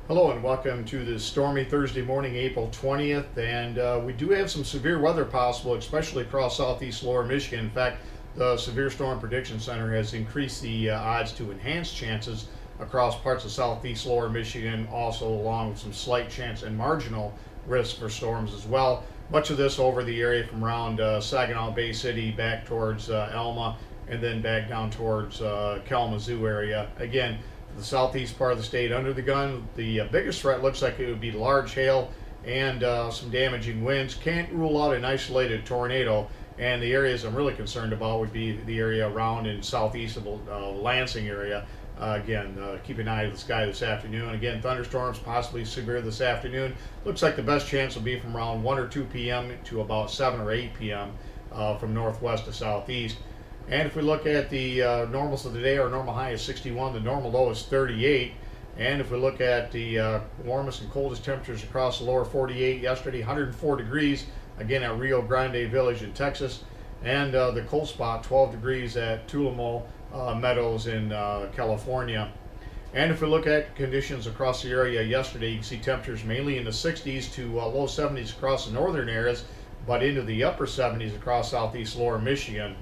Hello and welcome to this stormy Thursday morning, April 20th. And we do have some severe weather possible, especially across southeast lower Michigan. In fact, the Severe Storm Prediction Center has increased the odds to enhanced chances across parts of southeast lower Michigan, also along with some slight chance and marginal risk for storms as well. Much of this over the area from around Saginaw Bay City back towards Alma and then back down towards Kalamazoo area. Again, the southeast part of the state under the gun. The biggest threat looks like it would be large hail and some damaging winds. Can't rule out an isolated tornado, and the areas I'm really concerned about would be the area around and southeast of the Lansing area. Keep an eye to the sky this afternoon. Again, thunderstorms possibly severe this afternoon. Looks like the best chance will be from around 1 or 2 p.m. to about 7 or 8 p.m. From northwest to southeast. And if we look at the normals of the day, our normal high is 61, the normal low is 38. And if we look at the warmest and coldest temperatures across the lower 48, yesterday 104 degrees, again at Rio Grande Village in Texas. And the cold spot, 12 degrees at Tulamo Meadows in California. And if we look at conditions across the area yesterday, you can see temperatures mainly in the 60s to low 70s across the northern areas, but into the upper 70s across southeast lower Michigan.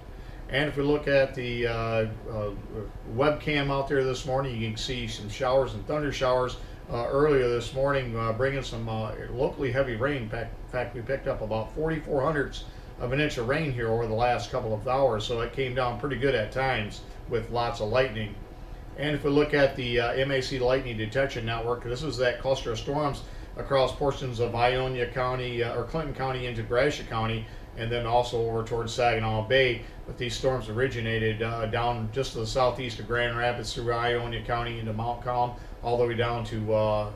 And if we look at the webcam out there this morning, you can see some showers and thunder showers earlier this morning, bringing some locally heavy rain. In fact, we picked up about 4/400ths of an inch of rain here over the last couple of hours, so it came down pretty good at times with lots of lightning. And if we look at the MAC Lightning Detection Network, this is that cluster of storms across portions of Ionia County or Clinton County into Gratiot County, and then also over towards Saginaw Bay. But these storms originated down just to the southeast of Grand Rapids through Ionia County into Mount Calm, all the way down to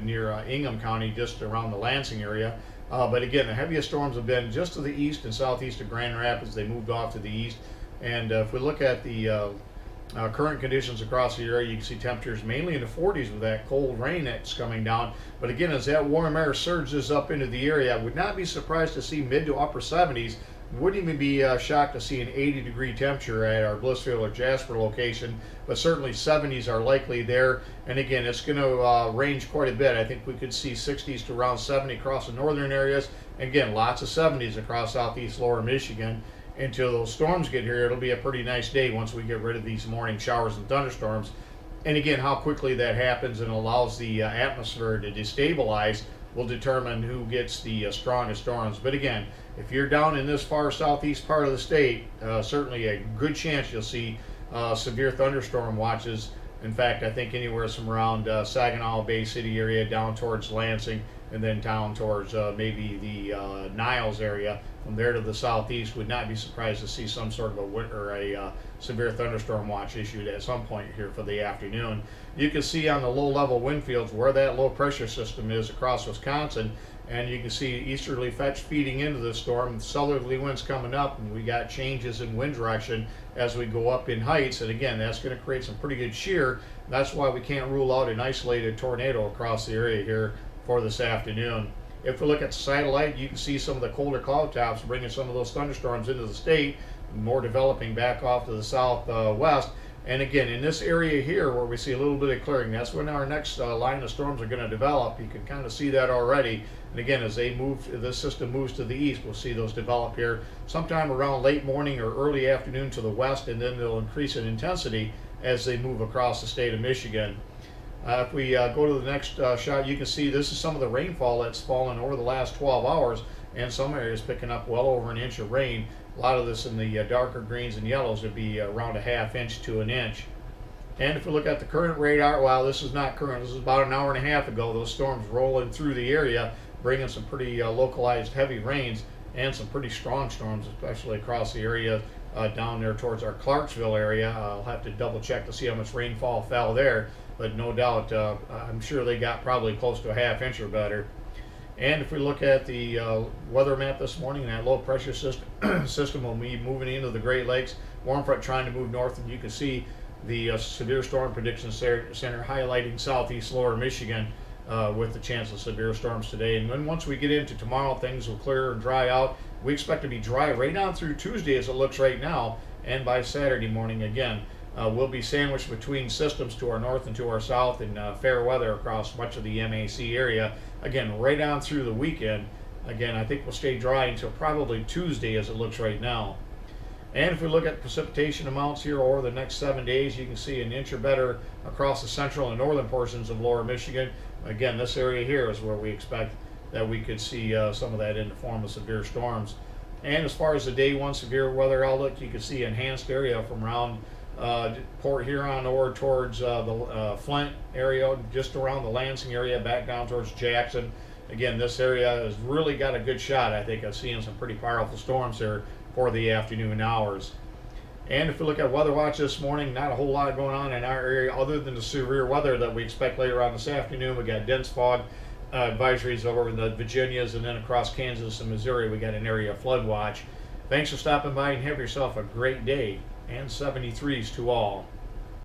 near Ingham County, just around the Lansing area. But again, the heaviest storms have been just to the east and southeast of Grand Rapids. They moved off to the east. And if we look at the current conditions across the area, you can see temperatures mainly in the 40s with that cold rain that's coming down. But again, as that warm air surges up into the area, I would not be surprised to see mid to upper 70s. Wouldn't even be shocked to see an 80-degree temperature at our Blissfield or Jasper location, but certainly 70s are likely there. And again, it's going to range quite a bit. I think we could see 60s to around 70 across the northern areas. Again, lots of 70s across southeast lower Michigan. Until those storms get here, it'll be a pretty nice day once we get rid of these morning showers and thunderstorms. And again, how quickly that happens and allows the atmosphere to destabilize will determine who gets the strongest storms. But again, if you're down in this far southeast part of the state, certainly a good chance you'll see severe thunderstorm watches. In fact, I think anywhere from around Saginaw Bay City area down towards Lansing, and then down towards maybe the Niles area. From there to the southeast, would not be surprised to see some sort of a severe thunderstorm watch issued at some point here for the afternoon. You can see on the low-level wind fields where that low-pressure system is across Wisconsin, and you can see easterly fetch feeding into the storm, southerly winds coming up, and we got changes in wind direction as we go up in heights. And again, that's going to create some pretty good shear. That's why we can't rule out an isolated tornado across the area here for this afternoon. If we look at the satellite, you can see some of the colder cloud tops bringing some of those thunderstorms into the state, more developing back off to the southwest. And again, in this area here where we see a little bit of clearing, that's when our next line of storms are going to develop. You can kind of see that already. And again, as this system moves to the east, we'll see those develop here sometime around late morning or early afternoon to the west, and then they'll increase in intensity as they move across the state of Michigan. If we go to the next shot, you can see this is some of the rainfall that's fallen over the last 12 hours, and some areas picking up well over an inch of rain. A lot of this in the darker greens and yellows would be around a ½ inch to an inch. And if we look at the current radar, well, this is not current. This is about an hour and a half ago. Those storms rolling through the area, bringing some pretty localized heavy rains and some pretty strong storms, especially across the area down there towards our Clarksville area. I'll have to double check to see how much rainfall fell there, but no doubt I'm sure they got probably close to a ½ inch or better. And if we look at the weather map this morning, that low pressure system will be moving into the Great Lakes. Warm front trying to move north, and you can see the Severe Storm Prediction Center highlighting southeast lower Michigan with the chance of severe storms today. And then once we get into tomorrow, things will clear and dry out. We expect to be dry right on through Tuesday as it looks right now, and by Saturday morning again. We'll be sandwiched between systems to our north and to our south, and fair weather across much of the MAC area. Again, right on through the weekend. Again, I think we'll stay dry until probably Tuesday as it looks right now. And if we look at precipitation amounts here over the next 7 days, you can see an inch or better across the central and northern portions of lower Michigan. Again, this area here is where we expect that we could see some of that in the form of severe storms. And as far as the day one severe weather outlook, you can see enhanced area from around Port Huron or towards the Flint area, just around the Lansing area, back down towards Jackson. Again, this area has really got a good shot, I think, of seeing some pretty powerful storms here for the afternoon hours. And if we look at Weather Watch this morning, not a whole lot going on in our area other than the severe weather that we expect later on this afternoon. We got dense fog advisories over in the Virginias, and then across Kansas and Missouri we got an area flood watch. Thanks for stopping by and have yourself a great day, and 73s to all.